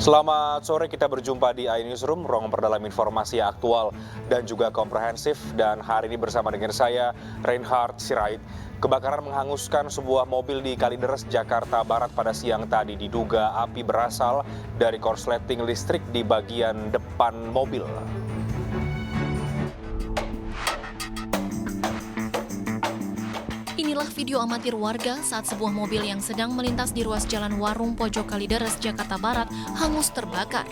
Selamat sore, kita berjumpa di iNewsroom, ruang memperdalam informasi yang aktual dan juga komprehensif. Dan hari ini bersama dengan saya, Reinhard Sirait. Kebakaran menghanguskan sebuah mobil di Kalideres, Jakarta Barat pada siang tadi. Diduga api berasal dari korsleting listrik di bagian depan mobil. Inilah video amatir warga saat sebuah mobil yang sedang melintas di ruas jalan Warung Pojok Kalideres, Jakarta Barat, hangus terbakar.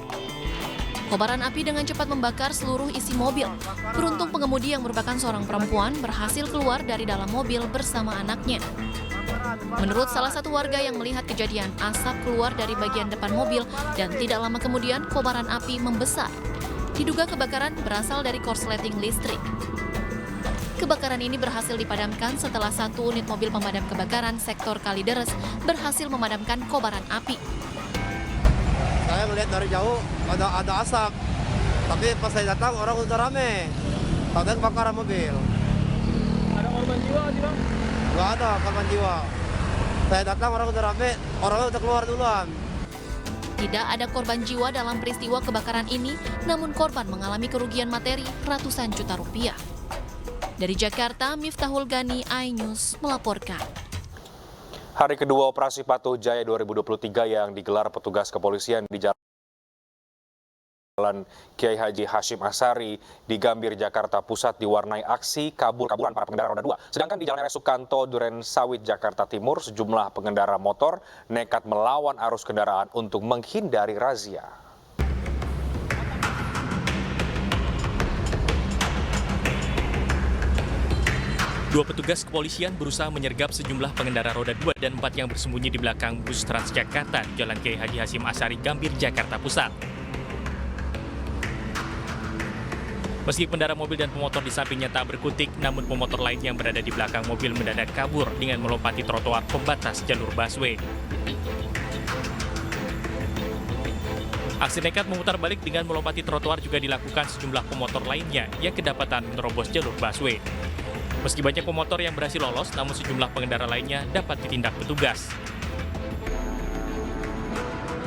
Kobaran api dengan cepat membakar seluruh isi mobil. Beruntung pengemudi yang merupakan seorang perempuan berhasil keluar dari dalam mobil bersama anaknya. Menurut salah satu warga yang melihat kejadian, asap keluar dari bagian depan mobil dan tidak lama kemudian kobaran api membesar. Diduga kebakaran berasal dari korsleting listrik. Kebakaran ini berhasil dipadamkan setelah satu unit mobil pemadam kebakaran sektor Kalideres berhasil memadamkan kobaran api. Saya melihat dari jauh ada asap, tapi pas saya datang orang udah rame. Tahu kebakaran mobil. Ada korban jiwa tidak? Nggak ada korban jiwa. Saya datang orang udah rame, orangnya udah keluar duluan. Tidak ada korban jiwa dalam peristiwa kebakaran ini, namun korban mengalami kerugian materi ratusan juta rupiah. Dari Jakarta, Miftahul Gani, iNews melaporkan. Hari kedua Operasi Patuh Jaya 2023 yang digelar petugas kepolisian di Jalan Kiai Haji Hashim Asyari di Gambir, Jakarta Pusat diwarnai aksi kabur-kaburan para pengendara roda 2. Sedangkan di Jalan RS Sukanto, Duren Sawit, Jakarta Timur, sejumlah pengendara motor nekat melawan arus kendaraan untuk menghindari razia. Dua petugas kepolisian berusaha menyergap sejumlah pengendara roda 2 dan 4 yang bersembunyi di belakang bus Transjakarta di Jalan Kiai Haji Hashim Asyari, Gambir, Jakarta Pusat. Meski pengendara mobil dan pemotor di sampingnya tak berkutik, namun pemotor lain yang berada di belakang mobil mendadak kabur dengan melompati trotoar pembatas jalur busway. Aksi nekat memutar balik dengan melompati trotoar juga dilakukan sejumlah pemotor lainnya yang kedapatan menerobos jalur busway. Meski banyak pemotor yang berhasil lolos, namun sejumlah pengendara lainnya dapat ditindak petugas.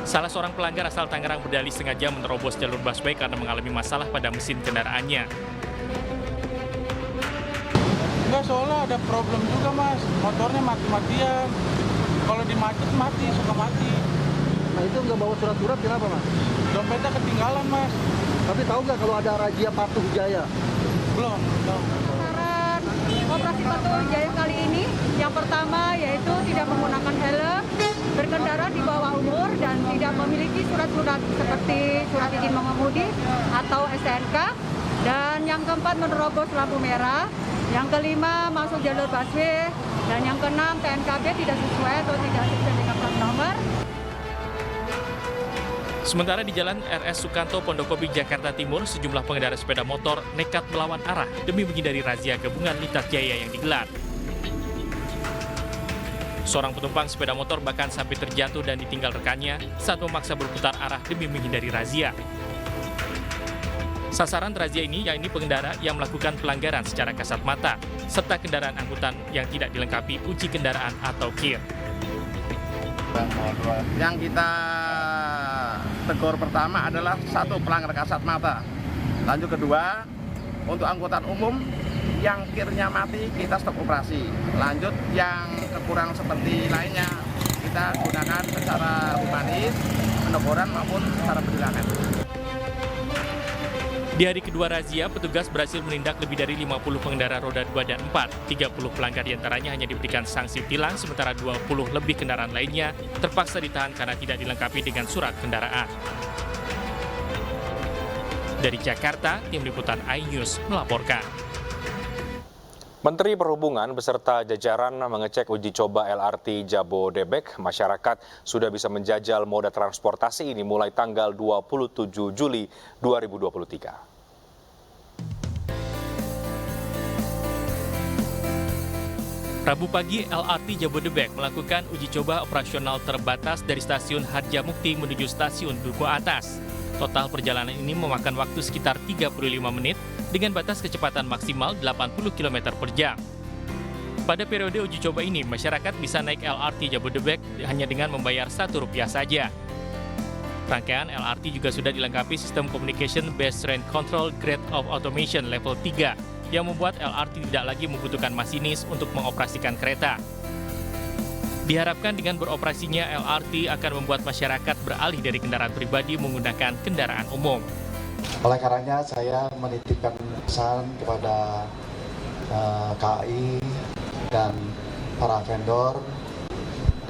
Salah seorang pelanggar asal Tangerang berdalih sengaja menerobos jalur busway karena mengalami masalah pada mesin kendaraannya. Enggak, soalnya ada problem juga mas, motornya mati-matian. Kalau dimacet mati, suka mati. Nah itu nggak bawa surat-surat kenapa mas? Dompetnya ketinggalan mas. Tapi tahu nggak kalau ada razia Patuh Jaya? Belum. Operasi Patuh Jaya kali ini, yang pertama yaitu tidak menggunakan helm, berkendara di bawah umur dan tidak memiliki surat-surat seperti surat izin mengemudi atau STNK, dan yang keempat menerobos lampu merah, yang kelima masuk jalur busway, dan yang keenam TNKB tidak sesuai atau tidak sesuai dengan plat nomor. Sementara di Jalan RS Sukanto, Pondokopi, Jakarta Timur, sejumlah pengendara sepeda motor nekat melawan arah demi menghindari razia gabungan lintas jaya yang digelar. Seorang penumpang sepeda motor bahkan sampai terjatuh dan ditinggal rekannya saat memaksa berputar arah demi menghindari razia. Sasaran razia ini yakni pengendara yang melakukan pelanggaran secara kasat mata, serta kendaraan angkutan yang tidak dilengkapi uji kendaraan atau KIR. Yang kita tegur pertama adalah satu, pelanggar kasat mata. Lanjut kedua, untuk angkutan umum yang kirnya mati kita stop operasi. Lanjut yang kekurangan seperti lainnya kita gunakan secara humanis, peneguran maupun secara pendidikan. Di hari kedua razia, petugas berhasil menindak lebih dari 50 pengendara roda 2 dan 4. 30 pelanggar diantaranya hanya diberikan sanksi tilang, sementara 20 lebih kendaraan lainnya terpaksa ditahan karena tidak dilengkapi dengan surat kendaraan. Dari Jakarta, tim liputan iNews melaporkan. Menteri Perhubungan beserta jajaran mengecek uji coba LRT Jabodebek. Masyarakat sudah bisa menjajal moda transportasi ini mulai tanggal 27 Juli 2023. Rabu pagi, LRT Jabodebek melakukan uji coba operasional terbatas dari stasiun Harjamukti menuju stasiun Duku Atas. Total perjalanan ini memakan waktu sekitar 35 menit dengan batas kecepatan maksimal 80 km per jam. Pada periode uji coba ini, masyarakat bisa naik LRT Jabodebek hanya dengan membayar Rp1 saja. Rangkaian LRT juga sudah dilengkapi sistem Communication Based Train Control Grade of Automation level 3 yang membuat LRT tidak lagi membutuhkan masinis untuk mengoperasikan kereta. Diharapkan dengan beroperasinya LRT akan membuat masyarakat beralih dari kendaraan pribadi menggunakan kendaraan umum. Oleh karenanya saya menitipkan pesan kepada KAI dan para vendor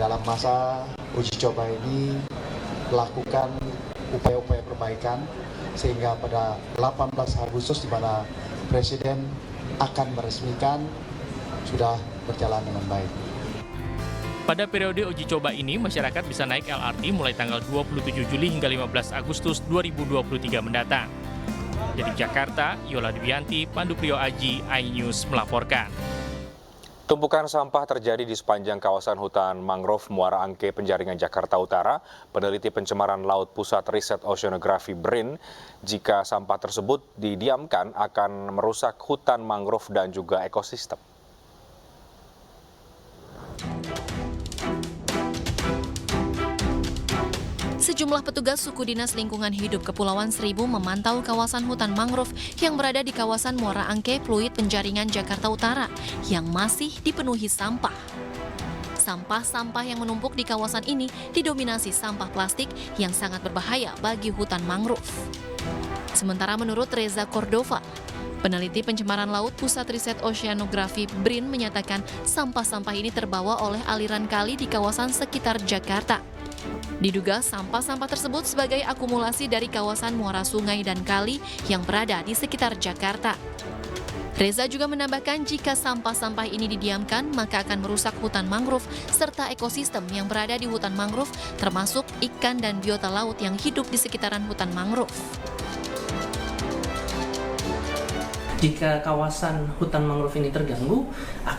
dalam masa uji coba ini lakukan upaya-upaya perbaikan sehingga pada 18 Agustus di mana Presiden akan meresmikan sudah berjalan dengan baik. Pada periode uji coba ini, masyarakat bisa naik LRT mulai tanggal 27 Juli hingga 15 Agustus 2023 mendatang. Dari Jakarta, Yola Dewianti, Pandu Priyo Aji, iNews melaporkan. Tumpukan sampah terjadi di sepanjang kawasan hutan mangrove Muara Angke, Penjaringan, Jakarta Utara. Peneliti pencemaran laut Pusat Riset Oceanografi BRIN, jika sampah tersebut didiamkan akan merusak hutan mangrove dan juga ekosistem. Sejumlah petugas suku dinas lingkungan hidup Kepulauan Seribu memantau kawasan hutan mangrove yang berada di kawasan Muara Angke, Pluit, Penjaringan, Jakarta Utara yang masih dipenuhi sampah. Sampah-sampah yang menumpuk di kawasan ini didominasi sampah plastik yang sangat berbahaya bagi hutan mangrove. Sementara menurut Reza Cordova, peneliti pencemaran laut Pusat Riset Oceanografi BRIN menyatakan sampah-sampah ini terbawa oleh aliran kali di kawasan sekitar Jakarta. Diduga sampah-sampah tersebut sebagai akumulasi dari kawasan muara sungai dan kali yang berada di sekitar Jakarta. Reza juga menambahkan jika sampah-sampah ini didiamkan maka akan merusak hutan mangrove serta ekosistem yang berada di hutan mangrove termasuk ikan dan biota laut yang hidup di sekitaran hutan mangrove. Jika kawasan hutan mangrove ini terganggu,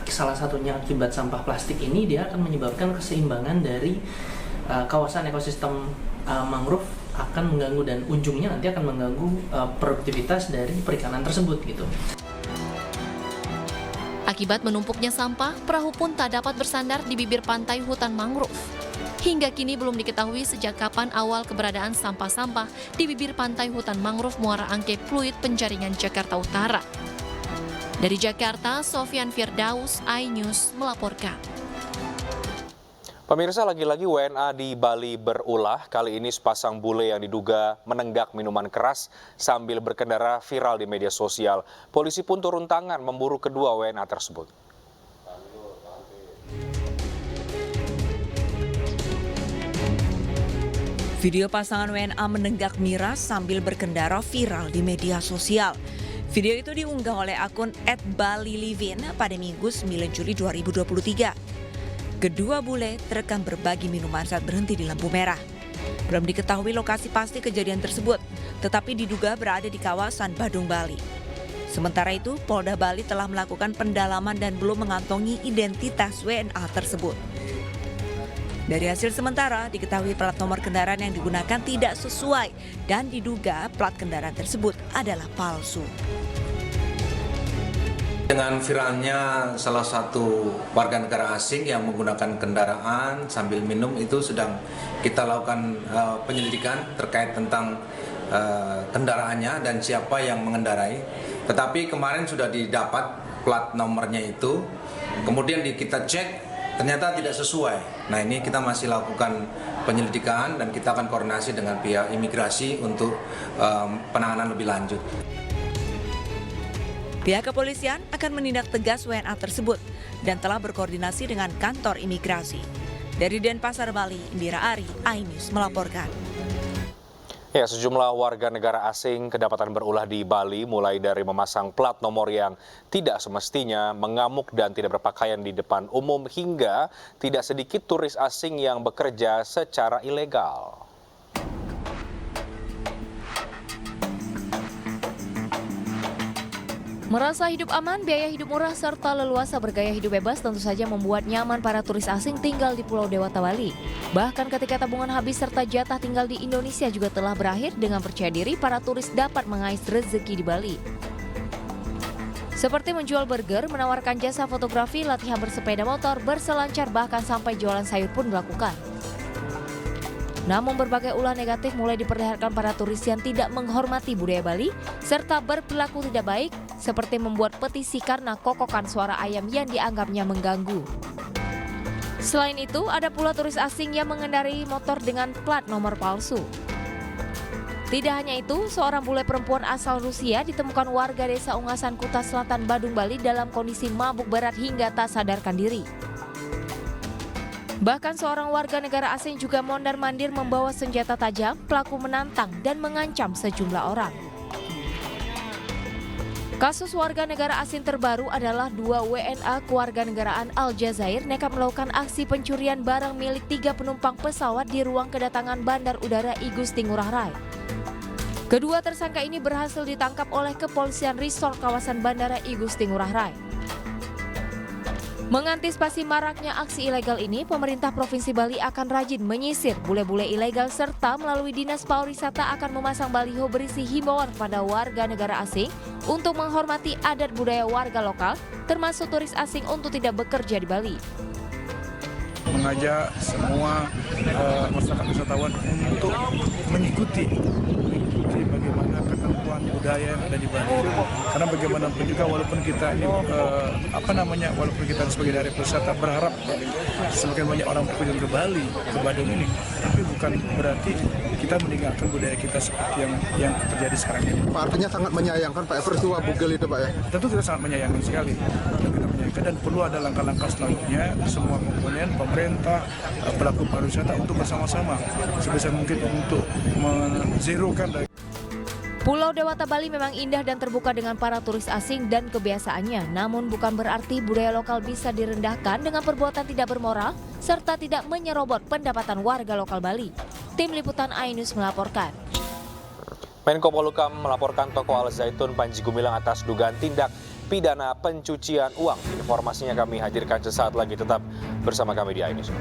salah satunya akibat sampah plastik ini, dia akan menyebabkan keseimbangan dari kawasan ekosistem mangrove akan mengganggu dan ujungnya nanti akan mengganggu produktivitas dari perikanan tersebut gitu. Akibat menumpuknya sampah, perahu pun tak dapat bersandar di bibir pantai hutan mangrove. Hingga kini belum diketahui sejak kapan awal keberadaan sampah-sampah di bibir pantai hutan mangrove Muara Angke, Pluit, Penjaringan, Jakarta Utara. Dari Jakarta, Sofyan Firdaus, iNews melaporkan. Pemirsa, lagi-lagi WNA di Bali berulah. Kali ini sepasang bule yang diduga menenggak minuman keras sambil berkendara viral di media sosial. Polisi pun turun tangan memburu kedua WNA tersebut. Video pasangan WNA menenggak miras sambil berkendara viral di media sosial. Video itu diunggah oleh akun @balilivin pada Minggu 9 Juli 2023. Kedua bule terekam berbagi minuman saat berhenti di lampu merah. Belum diketahui lokasi pasti kejadian tersebut, tetapi diduga berada di kawasan Badung, Bali. Sementara itu, Polda Bali telah melakukan pendalaman dan belum mengantongi identitas WNA tersebut. Dari hasil sementara, diketahui plat nomor kendaraan yang digunakan tidak sesuai dan diduga plat kendaraan tersebut adalah palsu. Dengan viralnya salah satu warga negara asing yang menggunakan kendaraan sambil minum itu sedang kita lakukan penyelidikan terkait tentang kendaraannya dan siapa yang mengendarai. Tetapi kemarin sudah didapat plat nomornya itu, kemudian kita cek ternyata tidak sesuai. Nah, ini kita masih lakukan penyelidikan dan kita akan koordinasi dengan pihak imigrasi untuk penanganan lebih lanjut. Pihak kepolisian akan menindak tegas WNA tersebut dan telah berkoordinasi dengan kantor imigrasi. Dari Denpasar, Bali, Indira Ari, iNews melaporkan. Ya, sejumlah warga negara asing kedapatan berulah di Bali, mulai dari memasang plat nomor yang tidak semestinya, mengamuk dan tidak berpakaian di depan umum, hingga tidak sedikit turis asing yang bekerja secara ilegal. Merasa hidup aman, biaya hidup murah, serta leluasa bergaya hidup bebas tentu saja membuat nyaman para turis asing tinggal di Pulau Dewata, Bali. Bahkan ketika tabungan habis serta jatah tinggal di Indonesia juga telah berakhir, dengan percaya diri para turis dapat mengais rezeki di Bali. Seperti menjual burger, menawarkan jasa fotografi, latihan bersepeda motor, berselancar, bahkan sampai jualan sayur pun dilakukan. Namun berbagai ulah negatif mulai diperlihatkan para turis yang tidak menghormati budaya Bali serta berperilaku tidak baik seperti membuat petisi karena kokokan suara ayam yang dianggapnya mengganggu. Selain itu, ada pula turis asing yang mengendarai motor dengan plat nomor palsu. Tidak hanya itu, seorang bule perempuan asal Rusia ditemukan warga desa Ungasan, Kuta Selatan, Badung, Bali dalam kondisi mabuk berat hingga tak sadarkan diri. Bahkan seorang warga negara asing juga mondar-mandir membawa senjata tajam, pelaku menantang dan mengancam sejumlah orang. Kasus warga negara asing terbaru adalah 2 WNA kewarganegaraan Aljazair nekat melakukan aksi pencurian barang milik 3 penumpang pesawat di ruang kedatangan Bandar Udara I Gusti Ngurah Rai. Kedua tersangka ini berhasil ditangkap oleh Kepolisian Resort kawasan Bandara I Gusti Ngurah Rai. Mengantisipasi maraknya aksi ilegal ini, pemerintah Provinsi Bali akan rajin menyisir bule-bule ilegal serta melalui Dinas Pariwisata akan memasang baliho berisi himbauan kepada warga negara asing untuk menghormati adat budaya warga lokal, termasuk turis asing untuk tidak bekerja di Bali. Mengajak semua masyarakat wisatawan untuk mengikuti bagaimana ketentuan budaya yang ada di Bali. Karena bagaimanapun juga walaupun kita ini walaupun kita sebagai daerah wisata berharap semakin banyak orang berkunjung ke Bali, ke Badung ini, tapi bukan berarti kita meninggalkan budaya kita seperti yang terjadi sekarang ini. Pak, artinya sangat menyayangkan Pak peristiwa bugil itu Pak ya? Tentu kita sangat menyayangkan sekali. Dan perlu ada langkah-langkah selanjutnya semua komponen pemerintah, pelaku pariwisata untuk bersama-sama sebisa mungkin untuk menzerokan dari. Pulau Dewata Bali memang indah dan terbuka dengan para turis asing dan kebiasaannya, namun bukan berarti budaya lokal bisa direndahkan dengan perbuatan tidak bermoral serta tidak menyerobot pendapatan warga lokal Bali. Tim Liputan iNews melaporkan. Menko Polhukam melaporkan Toko Al Zaitun Panji Gumilang atas dugaan tindak pidana pencucian uang. Informasinya kami hadirkan sesaat lagi, tetap bersama kami di iNews.